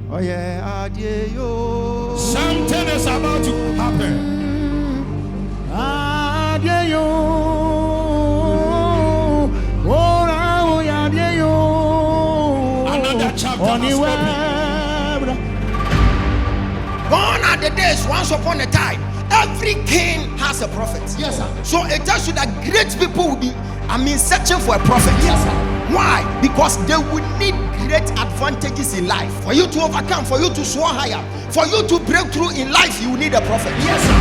Oh yeah, adio. Something is about to happen. Adio. Oh yeah, adio. Another chapter must open. Gone are the days once upon a time. Every king has a prophet. Yes, sir. So it tells you that great people will be, searching for a prophet. Yes, sir. Why? Because they will need great advantages in life. For you to overcome, for you to soar higher, for you to break through in life, you need a prophet. Yes, sir.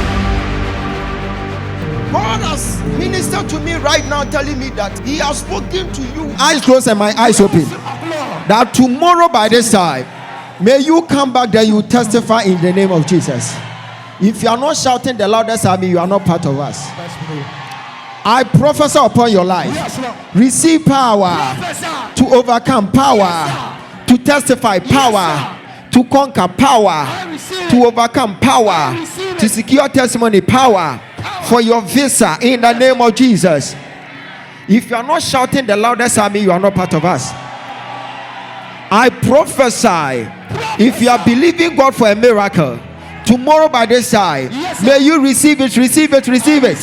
God has ministered to me right now, telling me that He has spoken to you. Eyes closed and my eyes open. That tomorrow by this time, may you come back that you testify in the name of Jesus. If you are not shouting the loudest, I mean you are not part of us. I prophesy upon your life. Yes, Lord. Receive power Professor. to overcome, power to testify, power to conquer, power to overcome, power to secure testimony, power for your visa in the name of Jesus. If you are not shouting the loudest, I mean you are not part of us. I prophesy, if you are believing God for a miracle, tomorrow by this time, yes, may you receive it, receive it, receive it.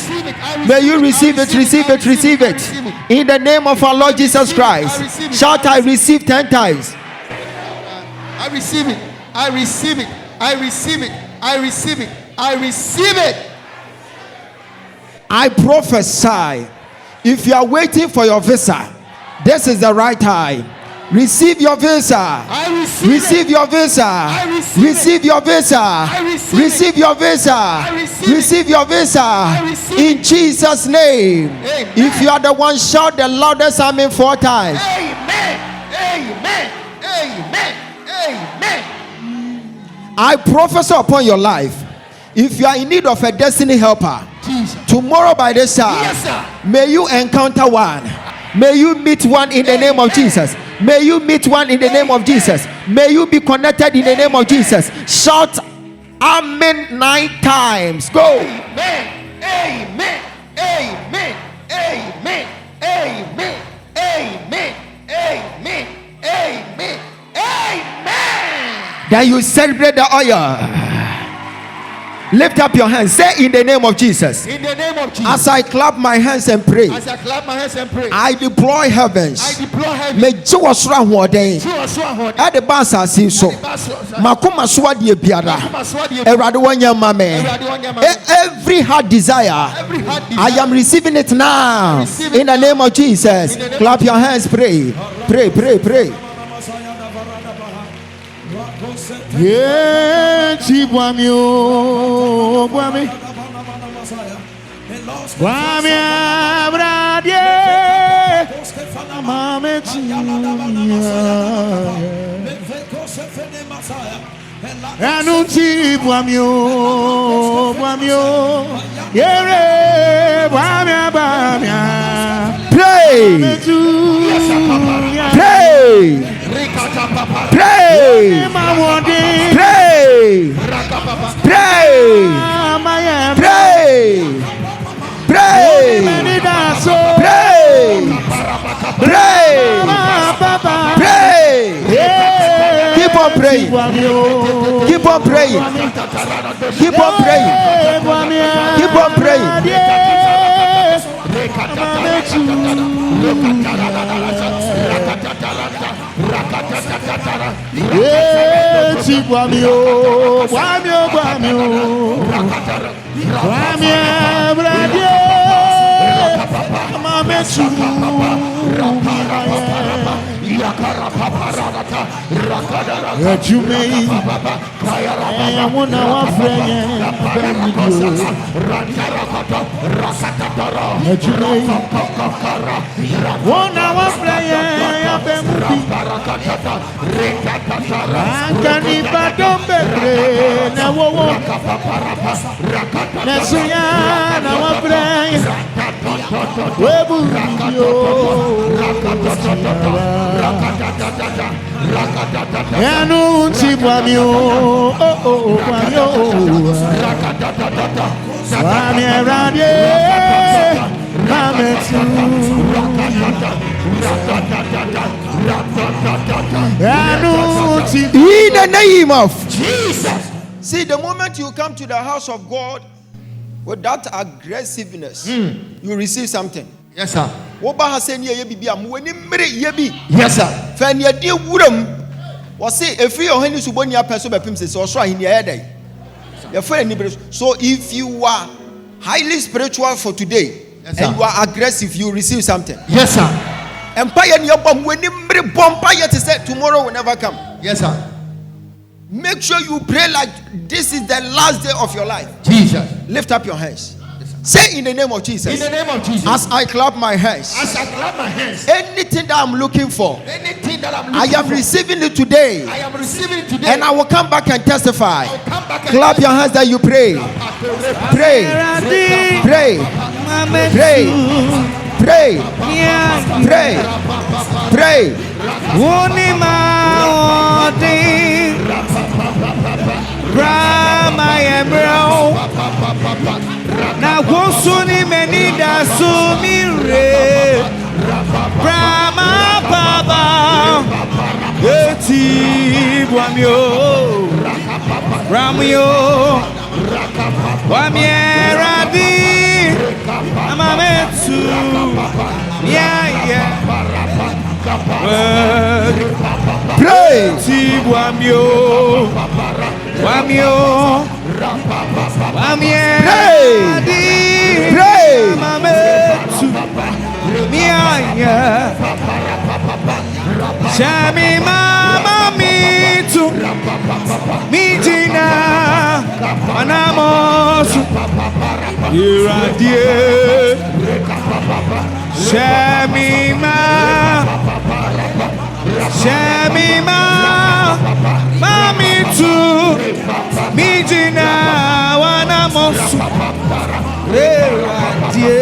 May you receive it, receive it, receive it. In the name of our Lord Jesus Christ. Shout, I receive 10 times. I receive it. I receive it. I receive it. I receive it. I receive it. I prophesy, if you are waiting for your visa, this is the right time. Receive your visa. I receive, receive your visa. Receive your visa. Receive your visa. Receive your visa. In Jesus' name. Amen. If you are the one, shout the loudest amen 4 times. Amen. Amen. Amen. Amen. I prophesy upon your life. If you are in need of a destiny helper, Jesus. tomorrow by this time, Yes, sir. may you encounter one. May you meet one in the name of Jesus. May you meet one in the name of Jesus. May you be connected in the name of Jesus. Shout amen 9 times. Go. Amen. Amen. Amen. Amen. Amen. Amen. Amen. Amen. Amen. Then you celebrate the oil. Lift up your hands. Say in the name of Jesus. In the name of Jesus. As I clap my hands and pray, As I clap my hands and pray, I deploy heavens. I deploy heaven. May Jesus run one day. At the bansasi so. Makuma swadi biara. Erade wanya mame. Every heart desire, I am receiving it now. In the name of Jesus. Clap your hands. Pray. Pray. Pray. Pray. Yeah, Chibwami, Bwami, Bwami, Abradie, Mame Anunci Bwami, Bwami, Yere, Bwami, Bwami. Pray, pray. Pray! Pray! Pray! Pray! Pray! Pray! Pray! Keep on praying. Keep on praying. Keep on praying. Keep on praying. receive. In the name of Jesus. See, the moment you come to the house of God with that aggressiveness, you receive something. Yes, sir. Yes, Yes, sir. Was say if you are Subonia person by Pimses or in the other. So if you are highly spiritual for today, yes, and you are aggressive, you receive something. Yes, sir. Empire in your bomb when you bomb to say tomorrow will never come. Yes, sir. Make sure you pray like this is the last day of your life. Jesus. Lift up your hands. Say in the name of Jesus. In the name of Jesus. As I clap my hands. As I clap my hands. Anything that I'm looking for. Anything that I'm looking I am for. receiving it today. I am receiving it today. And I will come back and testify. I'll come back and Clap your hands that you pray. Pray. Pray. Pray. Pray. Pray. Pray. Na wosuni menida sumire Brahma Baba Eti Bwamio Ramio Wamieradi Amametsu Yeah pray. Eti Bwamio Wamio Pray. Pray. Shami mama mitu mijina anamos iradie Shami mamitu mijina wanamos iradie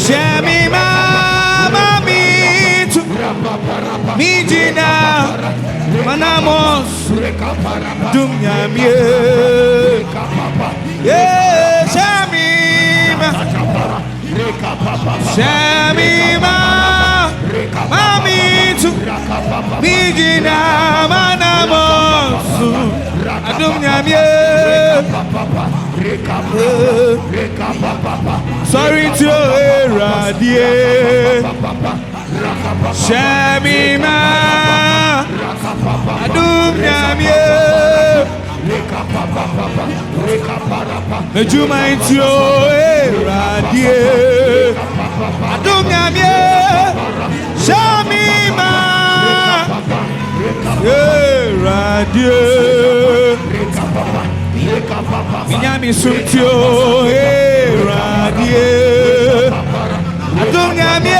Shami mama mitu mijina manamos dumyamie yeah Shami mama mitu mijina manamos dumyamie sorry to irradiate Shemima Adum Yamie Mejuma into irradiate Adum Yamie Shemima irradiate Minyami sumtio radie Adungami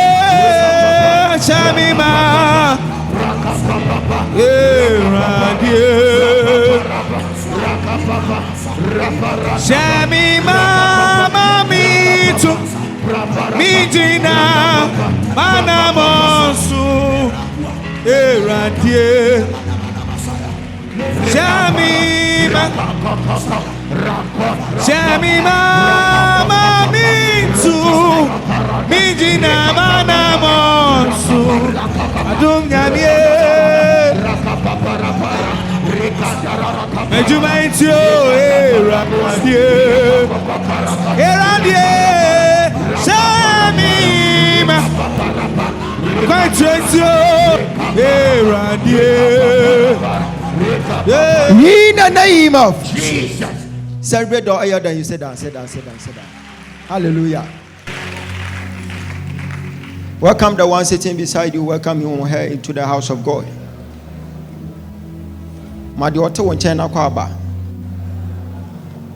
chamima radie Chamima mamitu Mijina manamosu radie Chamima mamitu Mijina manamosu Adungami Mejumaitio Eradie Chamima Quaitio Eradie In the name of Jesus. Celebrate the oil, then you sit down, sit down, sit down, sit down. Hallelujah. Welcome the one sitting beside you. Welcome you here into the house of God. Madioto wonchena kwaba.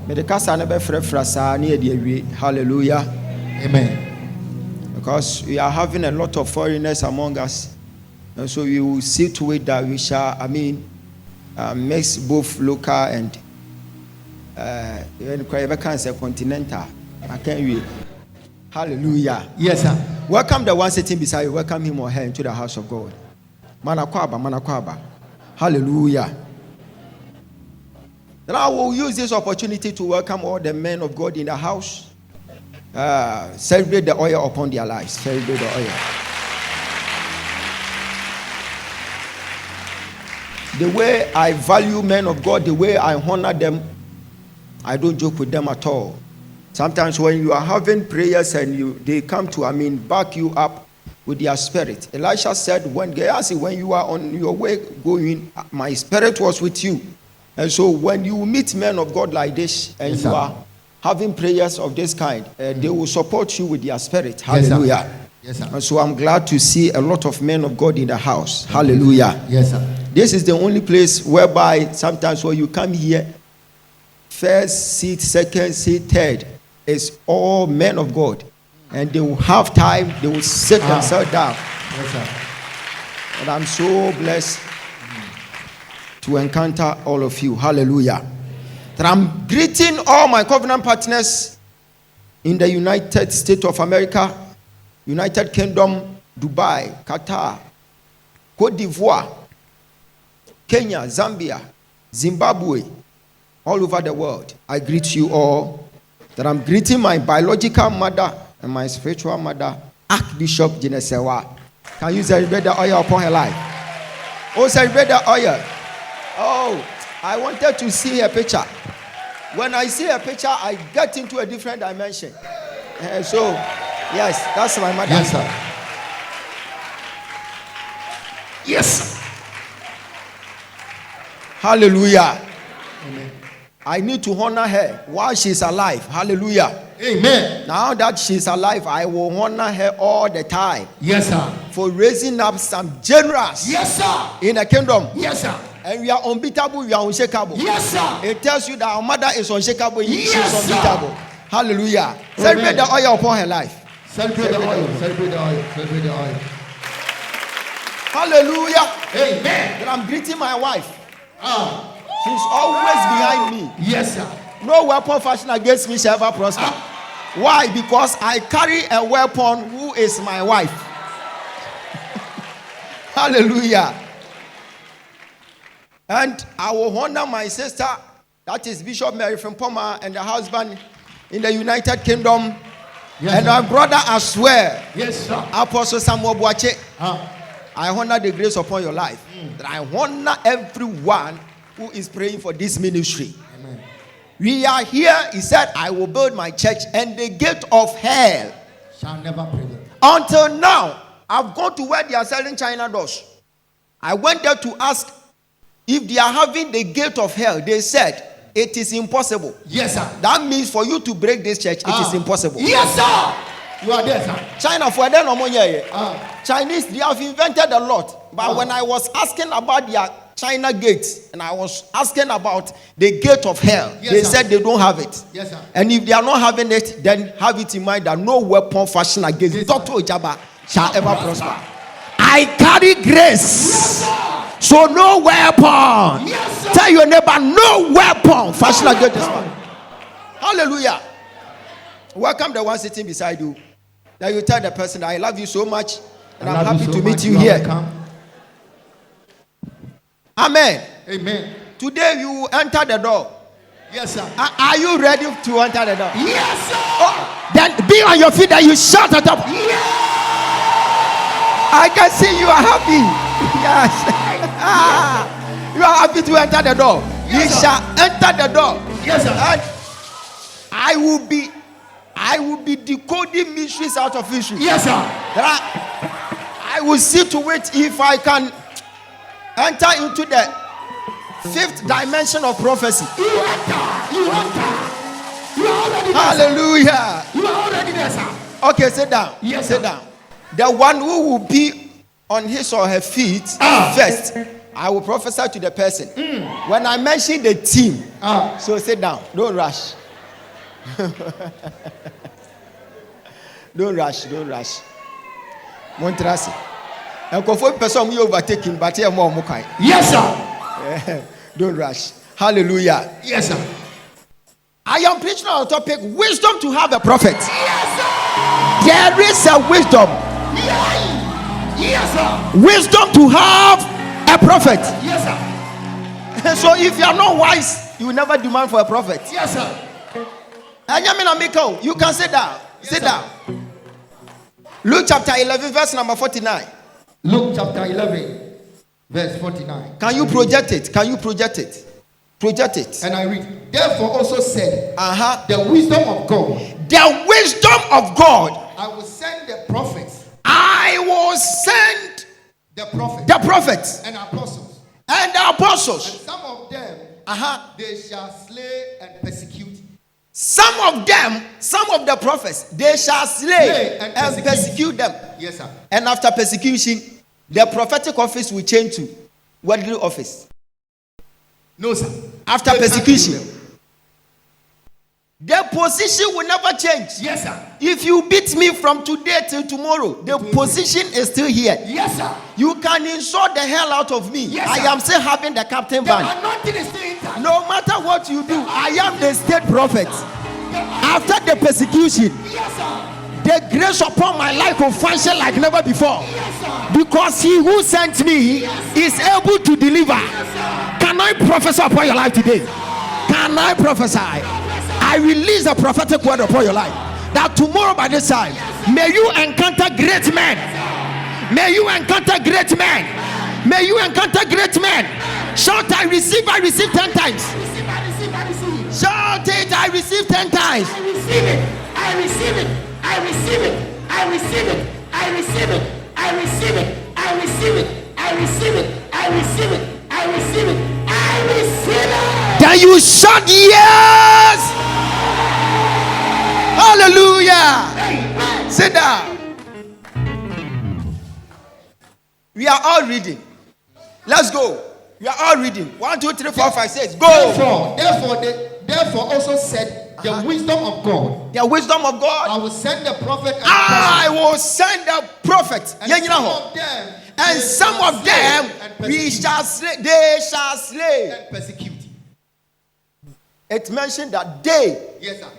Medekasa na be frefrasa na ye hallelujah. Amen. Because we are having a lot of foreigners among us. And so we will see to it that we shall, mix both local and continental. I can't read. Hallelujah. Yes, sir. Welcome the one sitting beside you. Welcome him or her into the house of God. Manakwaba. Hallelujah. Then I will use this opportunity to welcome all the men of God in the house. Celebrate the oil upon their lives. Celebrate the oil. The way I value men of God, the way I honor them, I don't joke with them at all. Sometimes when you are having prayers and they come to, back you up with their spirit. Elisha said, when you are on your way going, my spirit was with you. And so when you meet men of God like this, and you are having prayers of this kind, they will support you with their spirit. Hallelujah. Yes, sir. And so I'm glad to see a lot of men of God in the house. Hallelujah. Yes, sir. This is the only place whereby sometimes when you come here, first seat, second seat, third, is all men of God. And they will have time, they will sit themselves down. Yes, sir. And I'm so blessed to encounter all of you. Hallelujah. That I'm greeting all my covenant partners in the United States of America, United Kingdom, Dubai, Qatar, Cote d'Ivoire, Kenya, Zambia, Zimbabwe, all over the world. I greet you all. That I'm greeting my biological mother and my spiritual mother, Archbishop Jinesewa. Can you celebrate the oil upon her life? Oh, celebrate the oil. Oh, I wanted to see her picture. When I see her picture, I get into a different dimension. So, yes, that's my mother. Yes, sir. Yes. Hallelujah. Amen. I need to honor her while she's alive. Hallelujah. Amen. Now that she's alive, I will honor her all the time Yes, sir. for raising up some generals Yes, sir. in the kingdom. Yes, sir. And we are unbeatable, we are unshakable. Yes, sir. It tells you that our mother is unshakable, Yes, she's sir. unbeatable. Hallelujah. Celebrate the oil upon her life. Celebrate the oil. Celebrate the oil. Celebrate the oil. Hallelujah. Amen. That I'm greeting my wife. She's always behind me. Yes, sir. No weapon fashioned against me shall ever prosper. Why? Because I carry a weapon who is my wife. Hallelujah. And I will honor my sister, that is Bishop Mary from Poma, and the husband in the United Kingdom, Yes, and sir. my brother as well, Yes, sir. Apostle Samuel Boache. Ah. I honor the grace upon your life. That I honor everyone who is praying for this ministry. Amen. We are here, he said, I will build my church, and the gate of hell. Shall never prevail. Until now, I've gone to where they are selling China doors. I went there to ask if they are having the gate of hell. They said, it is impossible. Yes, sir. That means for you to break this church, it is impossible. Yes, sir. You are there, sir. China, for them, Chinese, they have invented a lot. But when I was asking about their China gates, and I was asking about the gate of hell, Yes, they sir. said they don't have it. Yes, sir. And if they are not having it, then have it in mind that no weapon fashioned against Yes, Dr. Ojaba shall ever prosper. prosper. I carry grace. Yes, sir. So no weapon. Yes, sir. Tell your neighbor, no weapon fashioned against this man. Hallelujah. Welcome the one sitting beside you. Now you tell the person, I love you so much, and I'm happy to meet you here. Amen. Amen. Today you will enter the door. Yes, sir. Are you ready to enter the door? Yes, sir. Oh, then be on your feet and you shout at up. I can see you are happy. Yes. You are happy to enter the door. Yes, You sir. shall enter the door. Yes, sir. And I will be decoding mysteries out of issues. Yes, sir. I will see to it if I can enter into the fifth dimension of prophecy. You enter. You enter. You are already there. Hallelujah. You are already there, sir. Okay, sit down. Yes, sit sir. down. The one who will be on his or her feet first, I will prophesy to the person. When I mention the team, so sit down. Don't rush. Don't rush. Don't rush. Montrasi. And conform person you overtaking, but here more mukai. Yes, sir. Don't rush. Hallelujah. Yes, sir. I am preaching on the topic wisdom to have a prophet. Yes, sir. There is a wisdom. Yes, sir. Wisdom to have a prophet. Yes, sir. So if you are not wise, you will never demand for a prophet. Yes, sir. You can sit down. Sit down. Luke chapter 11, verse number 49. Luke chapter 11. Verse 49. Can you project it? Can you project it? Project it. And I read, therefore also said, The wisdom of God. The wisdom of God. I will send the prophets. I will send the prophets. The prophets. And apostles. And the apostles. And some of them, they shall slay and persecute. Some of them, some of the prophets, they shall slay and persecute them. Yes, sir. And after persecution, the prophetic office will change to worldly office. No, sir. After persecution, their position will never change. Yes, sir. If you beat me from today till tomorrow, the position is still here. Yes, sir. You can insult the hell out of me. Yes, I am still having the captain band. Anointing is still intact. No matter what you do, I am the state prophet. After the persecution, yes, sir, the grace upon my life will function like never before. yes, sir, Because he who sent me is able to deliver. Can I prophesy upon your life today? Can I prophesy? I release a prophetic word upon your life that tomorrow by this time, may you encounter great men. May you encounter great men. May you encounter great men. Shout, I receive 10 times. Shout it, I receive 10 times. I receive it. I receive it. I receive it. I receive it. I receive it. I receive it. I receive it. I receive it. I receive it. I receive it. I receive it. Then you shout yes. Hallelujah. Amen. Sit down. We are all reading. Let's go. We are all reading. 1, 2, 3, 4, 5, 6. Go. Therefore also said the wisdom of God. The wisdom of God. I will send the prophet. I will send the prophet. And some of them we shall slay. They shall slay and persecute. It mentioned that they. Yes, sir.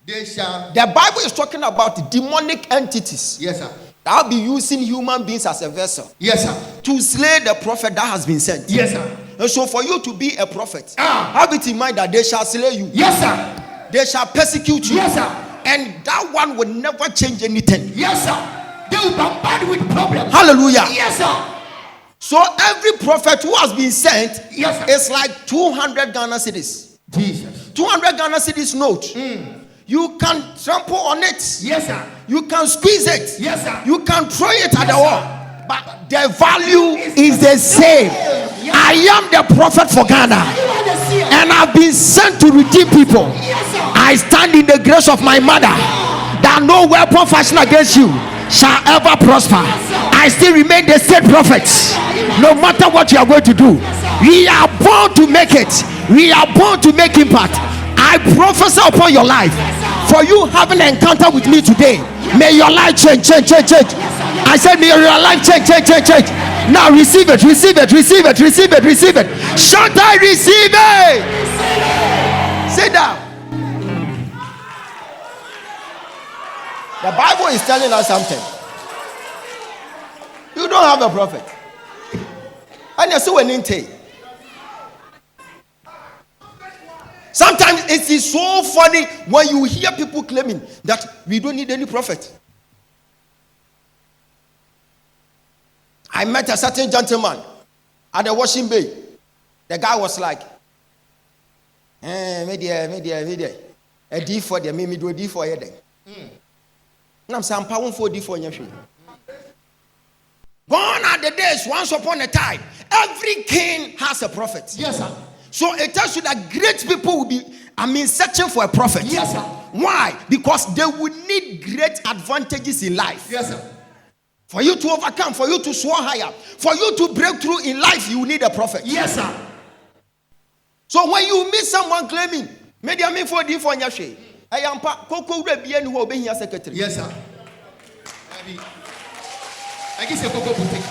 They shall. The Bible is talking about demonic entities. Yes, sir. I'll be using human beings as a vessel. Yes, sir. To slay the prophet that has been sent. Yes, sir. And so for you to be a prophet, have it in mind that they shall slay you. Yes, sir. They shall persecute you. Yes, sir. And that one will never change anything. Yes, sir. They will bombard with problems. Hallelujah. Yes, sir. So every prophet who has been sent, yes, sir, is like 200 Ghana cedis. Jesus. 200 Ghana cedis note. You can trample on it. Yes, sir. You can squeeze it. Yes, sir. You can throw it at the wall. But the value is the same. Yes. I am the prophet for Ghana. And I've been sent to redeem people. Yes, I stand in the grace of my mother that no weapon fashioned against you shall ever prosper. I still remain the state prophet. No matter what you are going to do, we are born to make it. We are born to make impact. I prophesy upon your life. For you having an encounter with me today, may your life change. I said, may your life change. Now receive it. Shout, I receive it. Sit down. The Bible is telling us something. You don't have a prophet. And you see when in take. Sometimes it is so funny when you hear people claiming that we don't need any prophet. I met a certain gentleman at the washing bay. The guy was like, media. A D for the me do a D for you then. I'm saying, pound for D for you. Gone are the days, once upon a time, every king has a prophet. Yes, sir. So it tells you that great people will be, searching for a prophet. Yes, sir. Why? Because they will need great advantages in life. Yes, sir. For you to overcome, for you to soar higher, for you to break through in life, you need a prophet. Yes, sir. So when you meet someone claiming, maybe I mean for D for Nyashe, I am Coco Rebian who obey your secretary. Yes, sir. I guess a Coco boutique.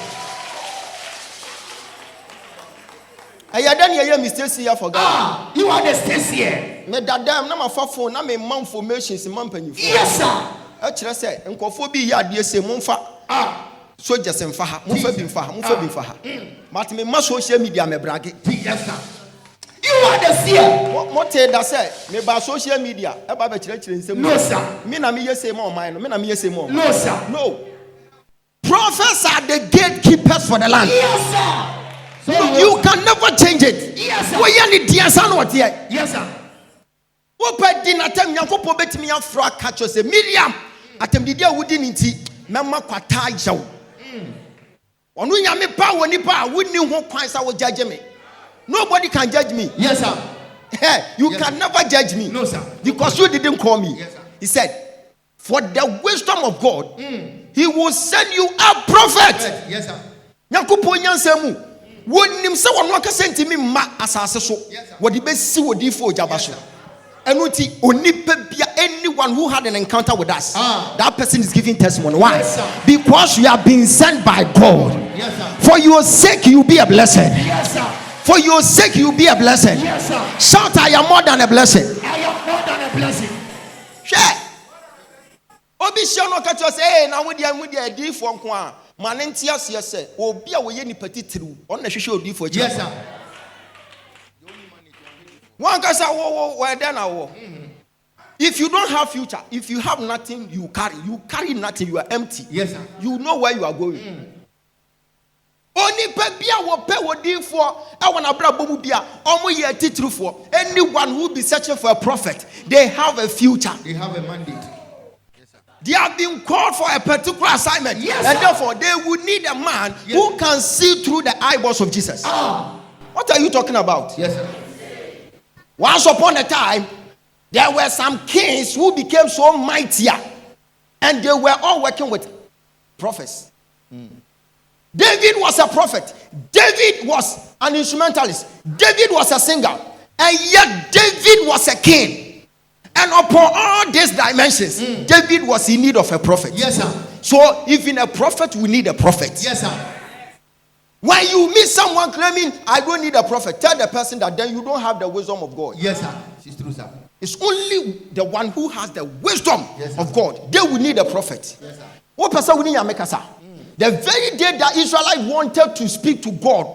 I done your mistakes here for God. You are the Seer. Me that damn na my phone na me man formations man penny. Yes, sir. I say nkofo bi ya de say momfa so just mfa ha momfa bi mfa ha but me ma social media me brage. Yes, sir. You are the Seer. What tell that say me ba social media e ba be kire nsem. No, sir. Me na me yese more man no me na me yese more. No, sir. No. Prophets are the gatekeepers for the land. Yes, sir. No, you can never change it. Yes, sir. Yes, sir. Open dinner time, Yanko bet me out for a catch us a Miriam. Atem the dear wooden inti, Mamma Quata Jow. On we are me power, Nipa, wouldn't know who Christ I will judge me. Nobody can judge me. Yes, sir. You can never judge me. No, sir. Because you didn't call me. Yes, sir. He said, for the wisdom of God, He will send you a prophet. Yes, sir. Nyankopon nyansemu wonim se wono aka senti mi ma asase so wodi besi wodi fo ojaba so enuti onipa bia anyone who had an encounter with us that person is giving testimony. Why? Yes, sir. Because you have been sent by God. Yes, sir. For your sake you be a blessing. Yes, sir. For your sake you be a blessing. Yes, sir. Shout, I am more than a blessing. I am more than a blessing. Share. Obi share no catch us, hey, now with the D for nko manentia se obi a we ni petitiru on na hwehwe odi for. Yes, sir. One guy say wo then wo. If you don't have future, if you have nothing, you carry nothing, you are empty. Yes, sir. You know where you are going. Only bia wo pe wodi for e wona bra bomu bia omo ye titru for. Anyone who be searching for a prophet, they have a future. They have a mandate. They have been called for a particular assignment. Yes, and sir. therefore they would need a man who can see through the eyeballs of Jesus. What are you talking about? Yes, sir. Once upon a time, there were some kings who became so mightier, and they were all working with prophets. David was a prophet. David was an instrumentalist. David was a singer. And yet David was a king. And upon all these dimensions, David was in need of a prophet. Yes, sir. So even a prophet will need a prophet. Yes, sir. When you meet someone claiming, I don't need a prophet, tell the person that then you don't have the wisdom of God. Yes, sir. It's true, sir. It's only the one who has the wisdom Yes, of God. They will need a prophet. Yes, sir. What person will need a maker, sir? The very day that Israelites wanted to speak to God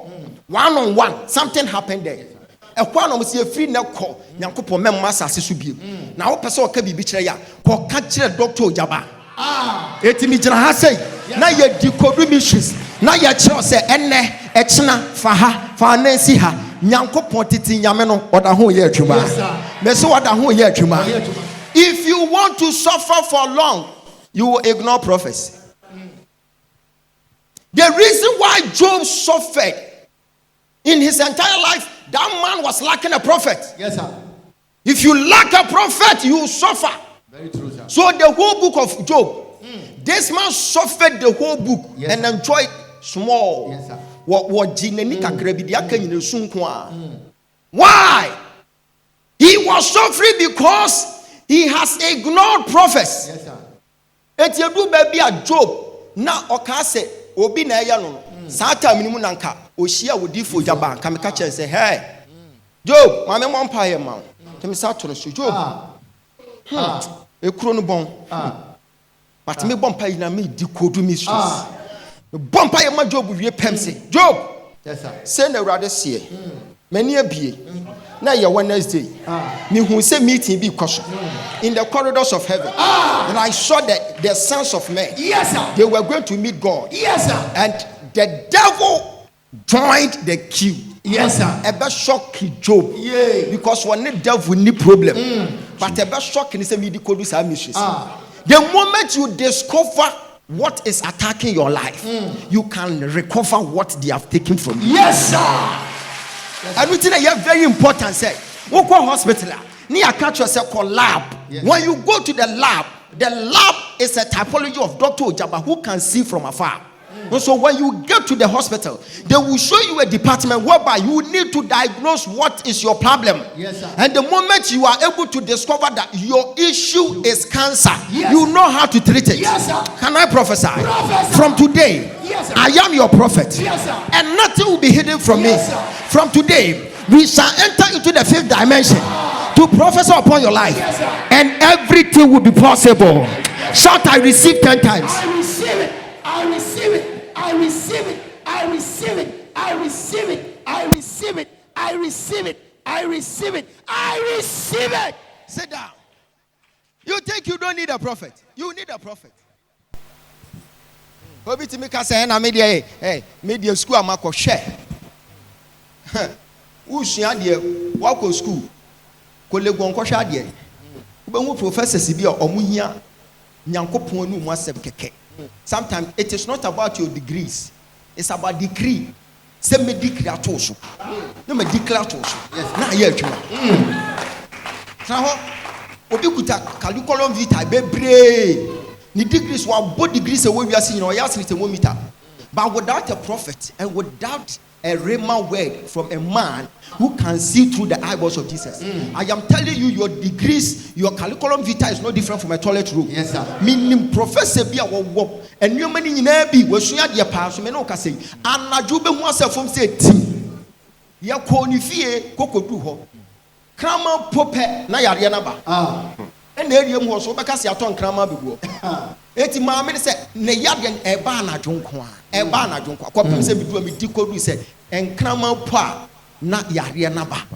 one on one, something happened there. A one of a free neko, Yankopo Memasa Sisubi. Now, person can be betrayed. Ko catch a doctor Jaba. Etimijana say, now you decode missions. Now you chose ene echna faha fanesiha Yankopo titi yameno or the whole year juma. Meso what the whole year juma. If you want to suffer for long, you will ignore prophets. The reason why Job suffered in his entire life, that man was lacking a prophet. Yes, sir. If you lack a prophet, you suffer. Very true, sir. So the whole book of Job, this man suffered the whole book and enjoyed small. Yes, sir. Why? He was suffering because he has ignored prophets. Yes, sir. Et you do baby a Job na okase obi na eya no sata minimu nanka ohia wodi fo jaba kameka chen say hey Job mame mo mpa ye ma temi sa to no so Job ekuro no bon but me bon pa yi na me di kodu mi so me bon pa ye ma Job wie pem say Job. Yes, sir. Say na urade se mani abie na ye Wednesday me hu say meeting bi koso in the corridors of heaven and I saw the sons of men. Yes, sir. They were going to meet God. Yes, sir. And the devil joined the queue. Yes, sir. Ebe shock Job. Yeah. Because when the devil need problem. But ebe shock ni say me di kodu sa missions. The moment you discover what is attacking your life, you can recover what they have taken from you. Yes, sir. And we think that very important. Say, we go hospital. Ni catch yourself called lab. Yes. When you go to the lab is a typology of Dr. Ojaba who can see from afar. And so when you get to the hospital, they will show you a department whereby you need to diagnose what is your problem. Yes, sir. And the moment you are able to discover that your issue is cancer, Yes. you know how to treat it. Yes, sir. Can I prophesy? Prophesy. From today, Yes, sir. I am your prophet. Yes, sir. And nothing will be hidden from Yes, me. sir. From today, we shall enter into the 5th dimension to prophesy upon your life. Yes, sir. And everything will be possible. Shout, I receive 10 times. I receive it. I receive it. I receive it. I receive it. I receive it. I receive it. I receive it. I receive it. I receive it. Sit down. You think you don't need a prophet? You need a prophet. Obi ti mika say na media media school amako share. Usua de walk to school. Kolegu onko hwa de. Obenwu professors bi omuhia nyankopon nu mu asem keke. Sometimes it is not about your degrees. It's about degree. Say me declare to so. No me declare to so. Yes. Na ye atwa. Traho obi kuta curriculum vitae bebre. Ni degrees wa bo degrees e wo wiase nyina o ya asene thermometer. But without a prophet and without a rhema word from a man who can see through the eyeballs of Jesus. I am telling you, your degrees, your curriculum vitae is not different from a toilet roll. Yes, sir. Meaning, professor be a wop, and you many in Abbey was soon at your pass, no can say, and Najube was a from say, ya koni fie, koko duho, Krama pope, Nayarianaba. And there you was so because you ton Krama before. Eti maame se ne yade e ba na dwonkwa kwapem se bidu mi dikodu se enkrama po a na yare na ba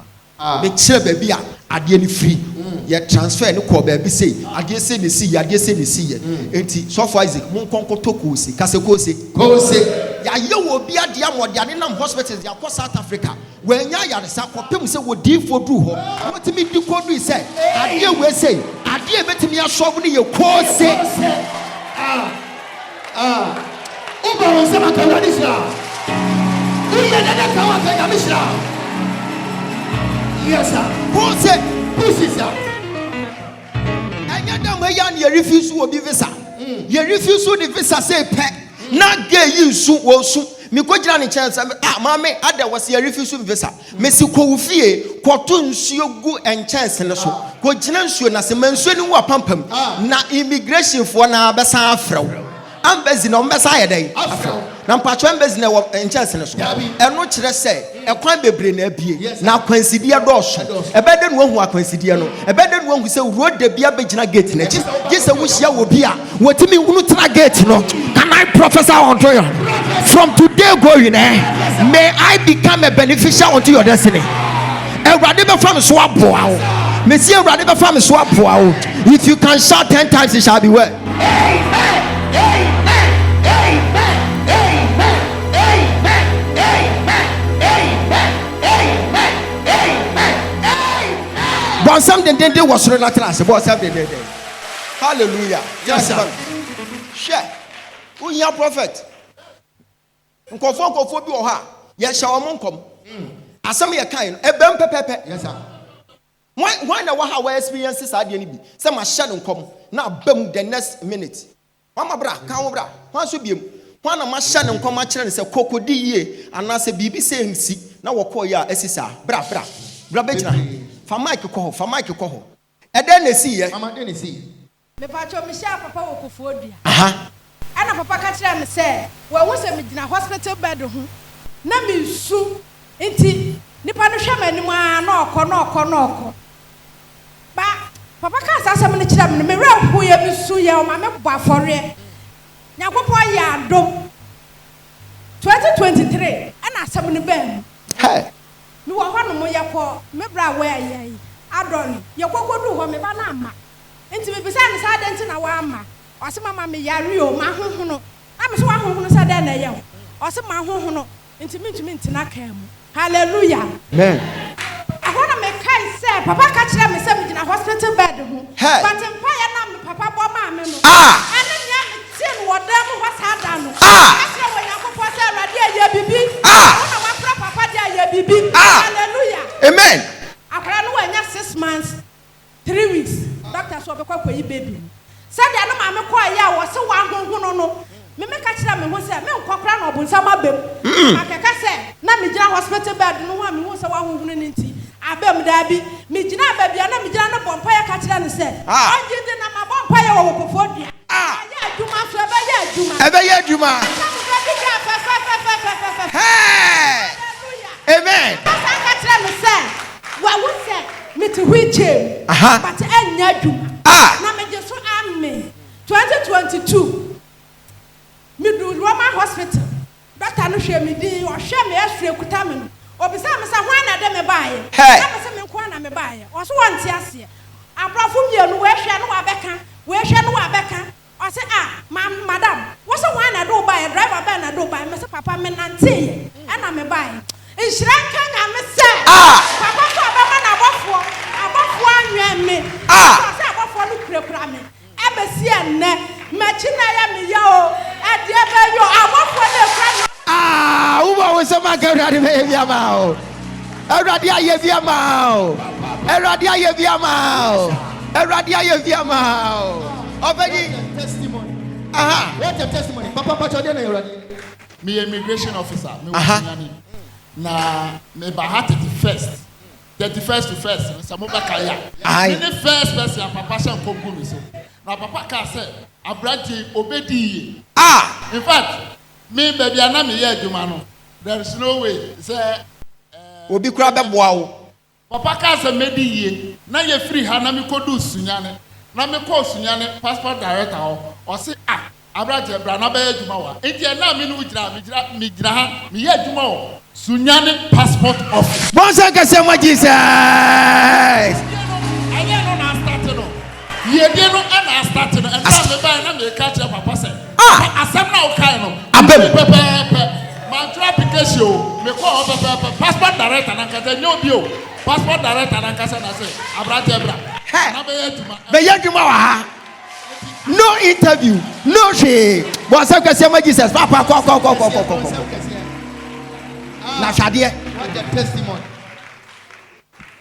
me kire ba bi a ade ni free ye transfer ne ko ba bi se ade se ne si ade se ne si ye enti so for Isaac mon konkoto ko se kase ko se ya ye wo bi ade amode ade nam hospitals ya ko South Africa wanya yare sa kwapem se wo di fodu ho wotimi dikodu se ade we se ade betimi aso ne ye ko se Uba wanasema kanganisha. Uye dada kawa kanganisha. Yes sir. Pussy sir. Anyada mo ya ne refuse obi visa. Ye refuse the visa say pe. Na gay yi su wo su. Me ko gira ne chance maame ada was ye refuse visa. Me si ko fie kwoto nsuo gu en chance ne so. Ko gina nsuo na se mansuo ni wo pampam. Na immigration fo na besa afrew. Embassy no mbesa yedai na mpacho embassy na enchance ne so eno kire se ekwan bebre na abie na akwansidie dosho ebede no hu akwansidie no ebede no hu se road de bia begina gate na chi gise wo hia wo bia wotimi hunu tra gate no. Can I prophesy unto you from today going may I become a beneficial unto your destiny. Ewrade be fam so aboa wo mesi ewrade be fam so aboa wo. If you can shout 10 times it shall be well. Amen. But something they was related. But something they. Hallelujah. Yes, sir. Share. Who your prophet? Nkofo bi o ha. Ye shawo monkom. Asam ye kan. Ebem pepepe. Yes, sir. Why na wa ha we experiences ade ni bi. Say ma share nkom na bam the next minute. Mama bra, kan wo bra. Wan so biem. Wan na ma share nkom a kire ne se kokodi yie anase bibi se nsi na wo ko ya asisa. Bra bejina. Fa mic ko ho. Eden na si ye. Mama den na si. Me pa cho me sha papa wo kofo dua. Aha. Ana papa ka kire me se, wo hu se me gina hospital bed ho. Na me su. Enti nipa no hwe manim a na okọ. Ba papa ka asase me kire me me re hu ye me su ye o ma me bo afore. Nyakopo ya adom. 2023 ana asem ne bam. Hey. Me wo hanu mo yakọ me bra we ayi adon ye kokodu ho me ba na ama enti me bisa ne sa de enti na wa ama o se mama me yare o ma hohono na me so wa hohono sa de na ye o se ma hohono enti me ntumi ntina kan mu. Hallelujah. Amen. Ahona me kai se papa ka kire me se me gina hospital bed ho but mpa ya na me papa bo ma me no ene nya me tin wo da mu ho sa da no akire wo yakọ se awrade aye bibi ona wa pra papa de aye bibi. Hallelujah. Amen. Akara no wanya 6 months 3 weeks doctor so be kwakoyi baby said ya no ma me kwa ya wo se wa honhono no me ka kira me ho se me nkokra na obunsa ma bem akeka se na me gina hospital bed no wa me ho se wa honhono ni nti abem da bi me gina babia na me gina no bompa ya ka kira ne se onje de na ma bompa ya wo kokofo dia ya aduma so ebe ya aduma Hey. Amen. Asa ka me say wa wo say me to whichem but enya aduma na me je so amen 2022 me do Roman hospital doctor no hwe me din o hwe me asure kuta me no obisa me say hwan na de me baaye na me say me nko na me baaye o so wonte ase abrafo mienu we hwe no wa beka o say madam wo so hwan na do baaye driver ba na do baaye me say papa me nante e na me baaye Inshira kanya Bonsama Gavadi Yaviamao. Eradia Yaviamao. Eradia Yaviamao. Eradia Yaviamao. Obedi testimony. What a testimony. Papa Pachodena already. Me immigration officer. Me na me bahati the first to first. Mr. Mubakaya. Me the first person Papa Shan Kogu so. Na Papa ka say Abrati obedi. Ah. In fact, me baby ana me ye adwuma no. There is no way. Say Obi kura be boa wo. Papa ka say medi ye. Na ye free ha na me kodu sunyane. Na me ko sunyane passport director o say Abrati bra na be adwuma wa. Enti na me no gira ha me ye adwuma o. Sunyane passport office. Bonsa kasema Jesus. Aye no na start no. Ye dey no na start no. And na me buy na me catch Papa say. Asem na o kai no. Pepe. My application me call passport director na kase no bi o. Passport director na kase na say Abrati bra. Na be adwuma. Be yadwuma wa ha. No interview, no shame. Bonsa kasema Jesus. Papa ko. Na shade. What the testimony.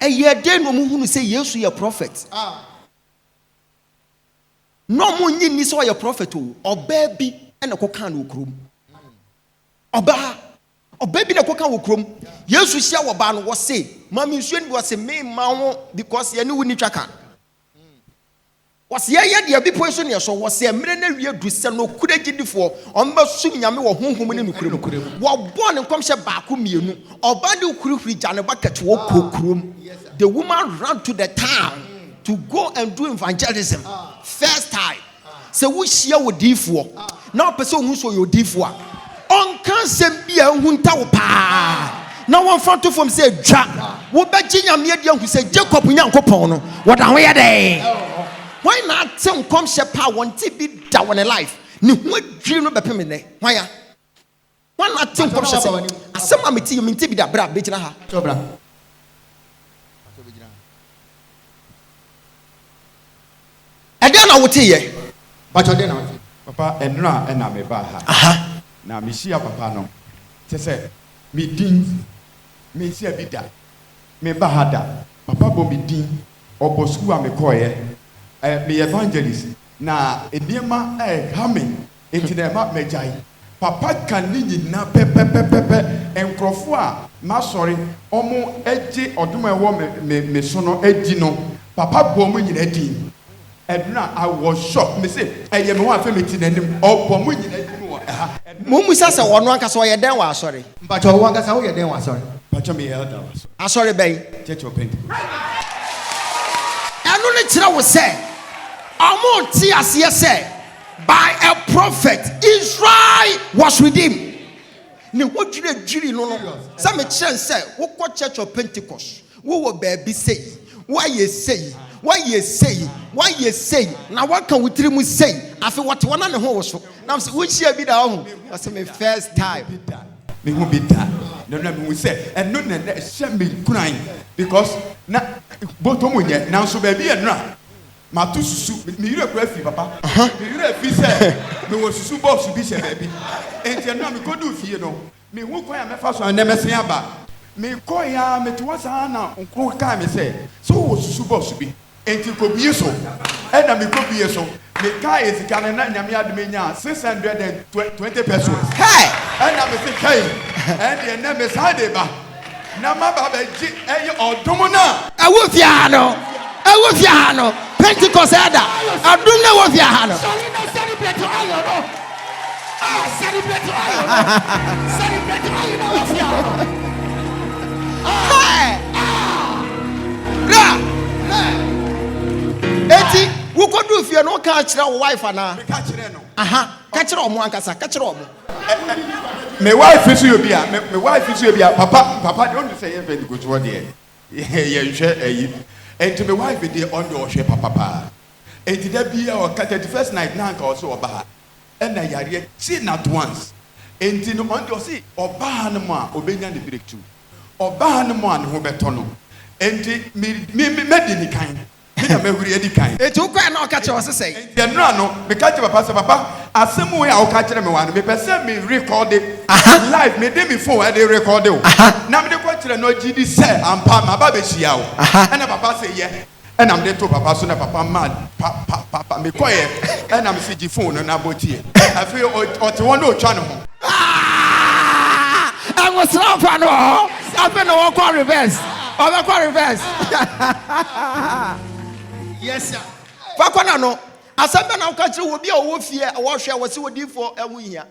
Eye den no mu hunu say Yesu ye prophet. No mo nyi ni so ye prophet o. Oba bi ena ko kan no krom. Oba bi na ko kan wo krom. Yesu hia wo ba no wo say, "Mami nsuo ni wo say me ma ho because ye ne woni twaka." Was ye de bi po so ne so wo say mere na wie du se no kura gidifo omba sum nyame wo honhom ne nukurem wo bo ne nkomhye baako mienu oba de ukurufuri jane bucket wo kokrom. The woman ran to the town to go and do evangelism first time. So wo hia wo difo na opese ohun so yo difo a on kan sem bia hunta wo pa na won front from say dwa wo be ginyame de ahu say Jacob nyankopon no wo da ho ye de. Why not some come shepa want to be down in life? Ni who dream no bepem ne. Why ya? Why not some come shepa? Asema meti you menti bi da bra be gina ha. Chobra. E dey na wote ye. But you dey na wote. Papa enra ena me ba ha. Na me hia papa no. Te say me din me hia bi da. Me ba ha da. Papa bo me din obosu a me koye. Me evangelist na eniema hame enti na ma mejai papa kan ni nyina pepepepepe enkrofo a ma sori omo eje odom ewo me so no edi no papa bo mo nyina di eduna I was shocked me say eye me wa fe me ti nanim obo mo nyina di no Mo musa se wono anka so ye den wa asori. But you want ka wo ye den wa sorry. pacha me elder was Asori ben. church of Pentecost Anu ne kira wo se Amo ti asiye say by a prophet Israel was redeemed. Ni wo dwiri no say me kire say wo ko church of Pentecost wo baby say why you say na what can we three mu say afi what one na ho wo so na say wo chia bi da ho was me first time me hu bi da no me say and no na hye me kuran because na botomo nye na so ba bi enra ma to susu me yire kura fi papa me yire fi say me wo susu box bi hye ba bi enti enra me kodu fie no me hu kwan ya me fa so na me sen aba me ko ya me to wasa na nkro ka me say so wo susu box bi enti ko bi so e na me ko bi so me ka ezika na nyame adme nya 620 pesos hey and na me say kai and the na me sade ba na ma ba ba ji e odom na awu fia no Pentecost ada adum na wo fia ha no Celebrate to all no. Celebrate to all no fia. Eti wo kodu fie no ka kire wo wife ana me ka kire no ka kire omo ankasa ka kire omo me wife is you bia me wife is you bia papa don't say even go to what there ye hwe ayi enti me wife dey on the hwe papa enti da bia o ka 31st night na nka o so oba and na yare see not once enti no on the see oba no ma obenya the breakthrough oba no ma ne ho beto no enti me di ni kan me na mahuri edi kan eti wo kwa na o ka kire wo sesei enti no me ka kire papa say papa asemu we a o ka kire me wa no me pese me record live me dey me phone I dey record o na me dey go tell no GD say ampa ma ba be hia o and papa say yeah and am dey to papa so na papa mad papa me koye and am see phone na botie I feel o te won no twa no ho I was rough and all. I've been a call reverse. I'll call reverse. Yes, sir. Fakwana no. Asamba na ukachi will be a wolf here. A washer was so deep for a win here.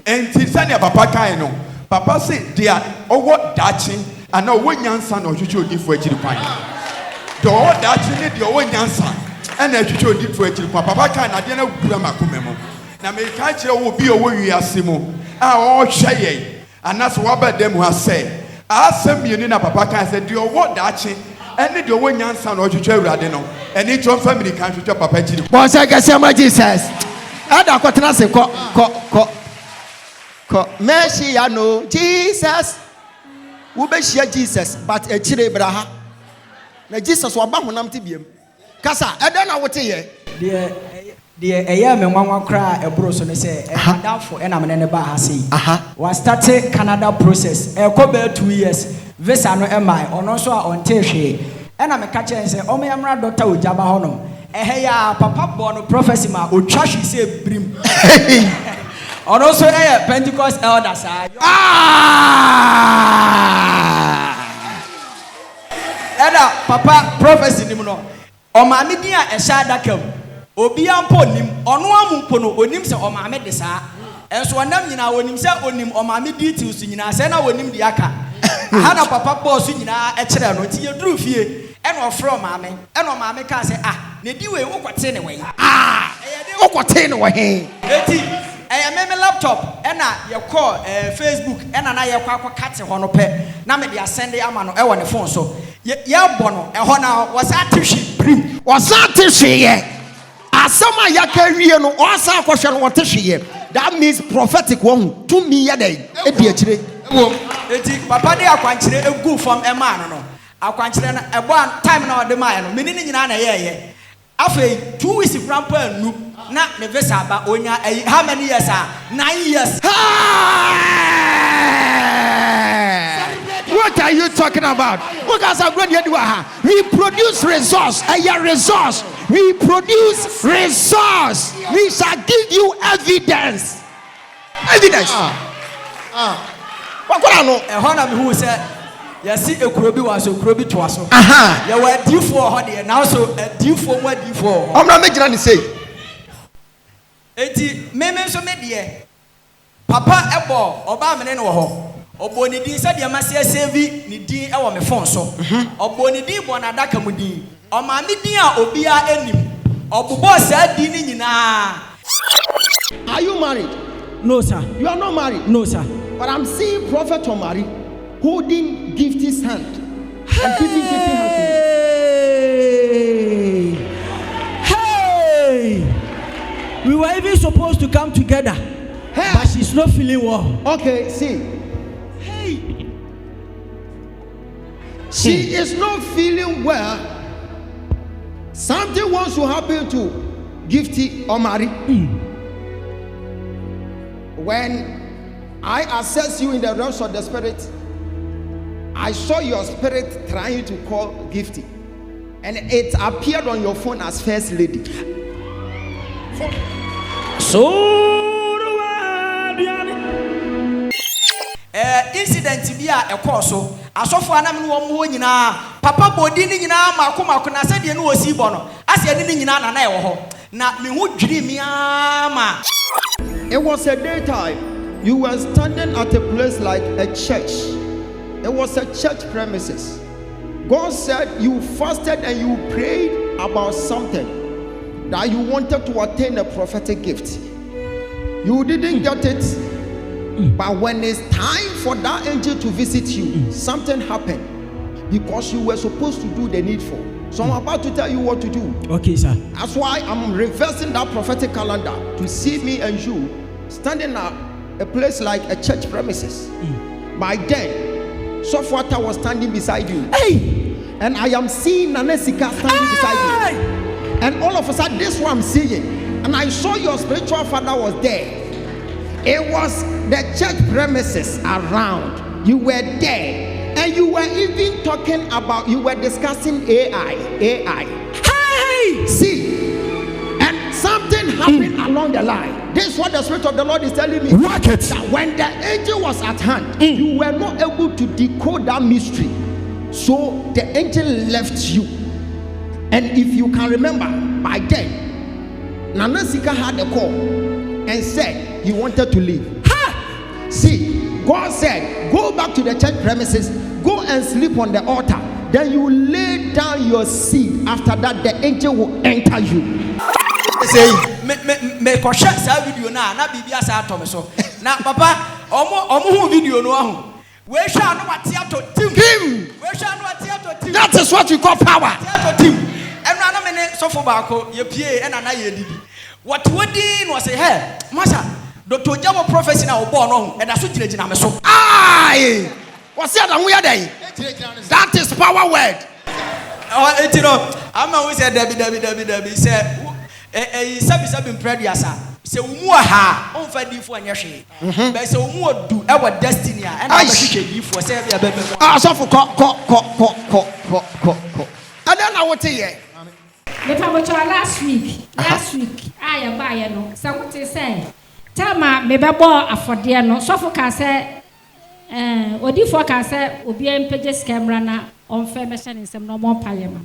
And Tisania Papa Kaino. Papa said, dear, oh, what daching, and no one young son or you did for a chilipine. The old daching, the old young son, and as you did for a chilipine. Papa Kan, I didn't know Gramacumemo. Now, may catch will be a way you are Simo. Ah, oh, Shay. And that's what about them who have said. I asked me, Papa Kan said, do you what daching? And the one young son or you radino. And each one family can shoot Papa Chili. Once I get some Jesus. I don't want to say, Mercy, I know Jesus. We be share Jesus, but a chile braha. Now Jesus was back when I'm TBM. Kasa, I don't know what here. The a year me one cry a bro so say down for and I'm in bar say was started Canada process a couple 2 years visa no MI on also on Teshe and I'm a catcher and say oh me amra doctor with Jaba Honum hey ya papa born prophecy ma o trash say brim on also a Pentecost elders papa prophecy ni no o ma me dia e sha dakam obi ampo nim ono ampo no onim se o ma me de saa enso onam nyina onim se onim o ma me details nyina se na onim de aka ha na papa boss nyina e kire no ti yeduru fie e no ofro ma me e no ma me ka se ne di we wo kwete ne we wo kwete ne we he eti me laptop e na ye call Facebook e na ye kwa kate ho no pe na me de asende ama no e wo ne phone so ye bono e ho na wasa tihwi prim wasa tihwi ye asama yakawie no wasa akwhwe no wote hwe that means prophetic one to me ye dey e di akire eti papa de akwankyere egu fam e ma no akwankyere na e bo time na ode ma no me ni nyina na ye afei 2 weeks grandpa nu na ne visa ba onya how many years 9 years. What are you talking about? We produce resource. Resource. We produce resource. We shall give you evidence. Evidence. What know? Who said, yes, see a crobby was a crobby to us. You were due for honey, and also a due for what due for. I'm not making any say. 80 memen so media. Papa ebo oba mene no ho. Obo ni din se de ma se save ni din e wo me phone so. Obo ni din bo na daka mu din. O ma mi din a obi a enim. Obo sa din ni nyina. Are you married? No sir. You are not married? No sir. But I'm seeing Prophet Omari holding Gifty's hand. And giving Gifty hand to Hey! We were even supposed to come together. Hey. But she's not feeling well. Okay, see. Hey! She is not feeling well. Something wants to happen to Gifty Omari. When I assess you in the realms of the spirit, I saw your spirit trying to call Gifty, and it appeared on your phone as First Lady. Incident bi a ekoso asofo anam no wo nyina papa bodi ni nyina makoma na se de no osi bo no ase ni nyina na e wo ho na me hu dwiri mi ama. It was a daytime. You were standing at a place like a church. It was a church premises. God said you fasted and you prayed about something that you wanted to attain a prophetic gift. You didn't get it, but when it's time for that angel to visit you, something happened because you were supposed to do the needful. So I'm about to tell you what to do. Okay, sir. That's why I'm reversing that prophetic calendar to see me and you standing at a place like a church premises. By then, Sofwata was standing beside you. Hey! And I am seeing Nanesika standing beside you. And all of a sudden, this is what I'm seeing. And I saw your spiritual father was there. It was the church premises around. You were there. And you were even talking about, you were discussing AI. Hey! See, and something happened along the line. This is what the Spirit of the Lord is telling me. Work it. That when the angel was at hand, you were not able to decode that mystery. So the angel left you. And if you can remember, by then, Nana Sika had a call and said he wanted to leave. Ha! See, God said, go back to the church premises, go and sleep on the altar. Then you lay down your seed. After that, the angel will enter you. Say, me question sa video na bibia sa atom so. Na papa, omo video no ahu. We sha no watia to team. We sha no watia to team. That is what you call power. To team. Enu ana me ne sofo ba ko ye pie ena na ye didi. What wodi no say, hey, masa Dr. Jamo prophecy na obo no e da so giregyina me so. Aye. What's that? That is power word. Oh, you know, I'm we say Debbie say sabi prediasa. Say umu ha on fa di fo anya hwe. But say umu do e wa destiny and na hwe di fo say bia be. Ah, so for ko. And then I want to hear. The power last week I buy no. So what you say? Tama me bebo afode no. So for ka say odi for ka say obi empage camera na on fe mission nsem no mo paye ma.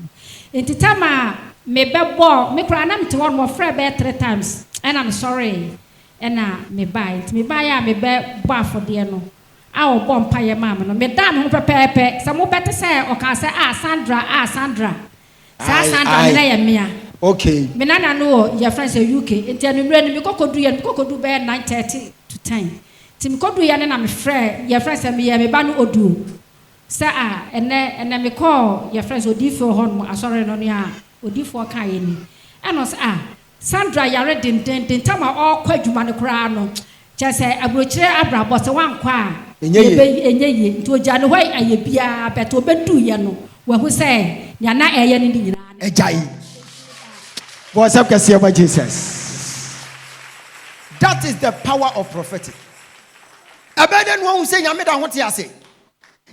Enti tama me bebo me kra na me te one more free be 3 times and I'm sorry and me buy it me buy ya me be bo afode no a obo mpaye ma no me da me ho pepepe some better say o ka say Sandra Sandra me na ye mea. Okay. Me nana no your friends UK enti anumre ni me kokodu be 9:30 to 10. Tim kodu ya na me frɛ your friends me ye me ba no odu. Sa ene me call your friends odifo ho no asɔre no ne a odifo ka ye ni. Ɛno sa Sandra yare den tama all kwadwuma ne kra no. Kyɛ sɛ abrokyire abrabɔ sɛ wankɔ a enye ye nti ogya ne hɔ aye bia beto bedu ye no. Wahu sɛ ya na eye ni nyina. Ejai. What's up, Kasiaba Jesus? That is the power of prophetic. Abeden one who say Yameda what he say.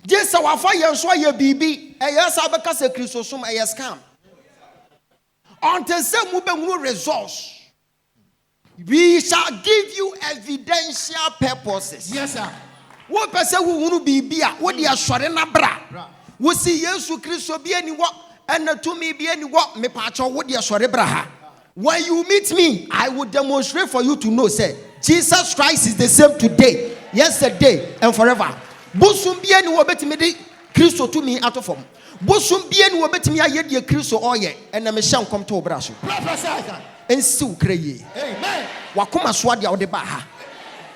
Jesus our fire so ye bibi e yes abeka se Christosum e yes scam. Until say mube results. We shall give you evidential purposes. Yes, sir. What person who wunu bibia what dia sore na bra. We see Yesu Christo bi ani wo and to me bi ani wo me pacho wo dia sore bra ha. When you meet me, I will demonstrate for you to know say Jesus Christ is the same today, yesterday and forever. Bosum bi ani wo betimi de Christo to me out of form. Bosum bi ani wo betimi aye de Christo oye and na me hye come to bra so. Prophesy. Ensi ukraye. Amen. Wakoma so de wo de ba ha.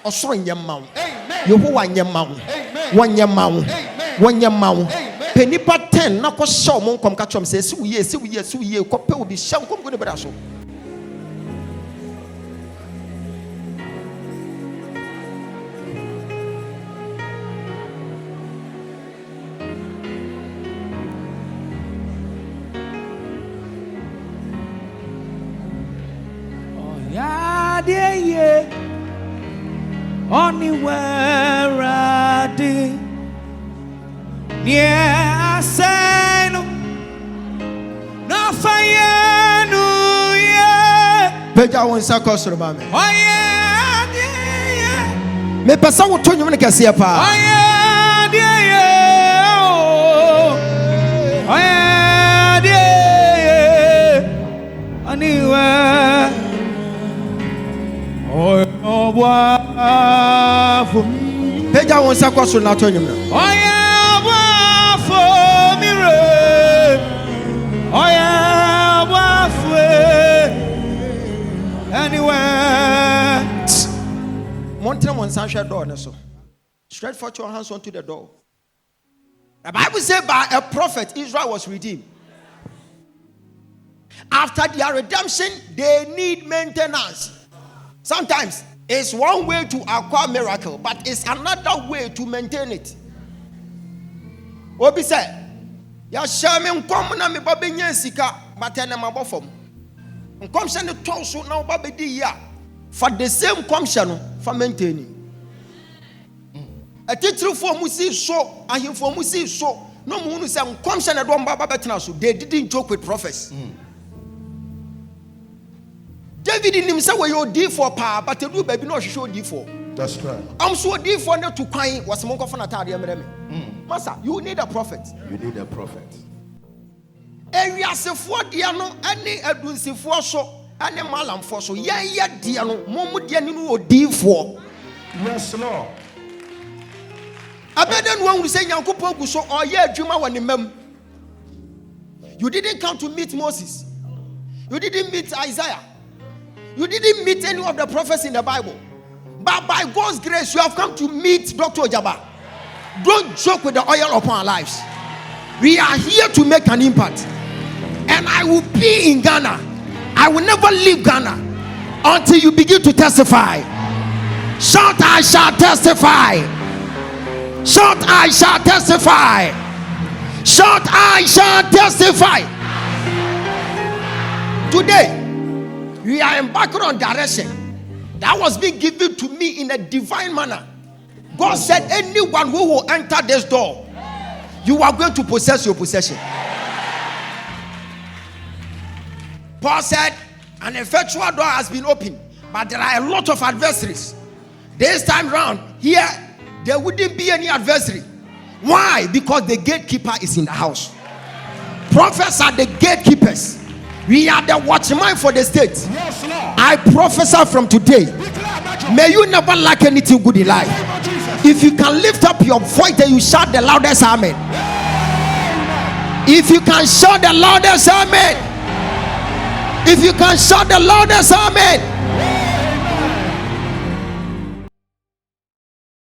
Osoro nyema wo. Amen. Yehowa nyema wo. Amen. Wanyema wo. Amen. Wanyema wo. Amen. Penipa 10 na ko hye mo nkom ka chom se si uye ko pe obi hye nkom go ne bra so. Anywhere I did, yeah, I say no, no fire, no, yeah. Peja won sa ko soro ba me. Oh yeah, yeah. Me pesa wo to nyum ne kase pa. Oh yeah, yeah. Oh yeah, yeah. Anywhere. Oh, Peja won sa ko soro na to nyum na. Oh yeah, for me. Oh yeah, anywhere. Mountain one sunshine door na so. Stretch forth your hands onto the door. The Bible says by a prophet Israel was redeemed. After their redemption, they need maintenance. Sometimes it's one way to acquire miracle, but it's another way to maintain it. Obi say, ya shame nkom na me ba benya sika, matena mabofom. Nkom se ne tonso na ba bedi ya. For the same nkom se no, yɛmfa maintain a teacher for musi so and him for musi so no moon is some consumption at one baba betnaso. They didn't joke with prophets. David in himself were your D4 power, but the baby no show D4. That's right. I'm so D4 to crying was monk of an Atari. Master, you need a prophet. You need a prophet. Areas of what diano, any adunsi for so, any malam for so, yeah, diano, momudianu D4. Yes, Lord. I bet then one will say, Yanko so, or yeah, Juma when the mem. You didn't come to meet Moses. You didn't meet Isaiah. You didn't meet any of the prophets in the Bible. But by God's grace, you have come to meet Dr. Ojaba. Don't joke with the oil upon our lives. We are here to make an impact. And I will be in Ghana. I will never leave Ghana until you begin to testify. Shout, I shall testify. Shout, I shall testify. Shout, I shall testify. Today, we are embarking on direction that was being given to me in a divine manner. God said, anyone who will enter this door, you are going to possess your possession. Paul said, an effectual door has been opened, but there are a lot of adversaries. This time round, here, there wouldn't be any adversary. Why? Because the gatekeeper is in the house. Prophets are the gatekeepers. We are the watchmen for the state. Yes, Lord. I prophesy from today. May you never lack anything good in life. If you can lift up your voice and you shout the loudest amen. If you can shout the loudest amen. If you can shout the loudest amen.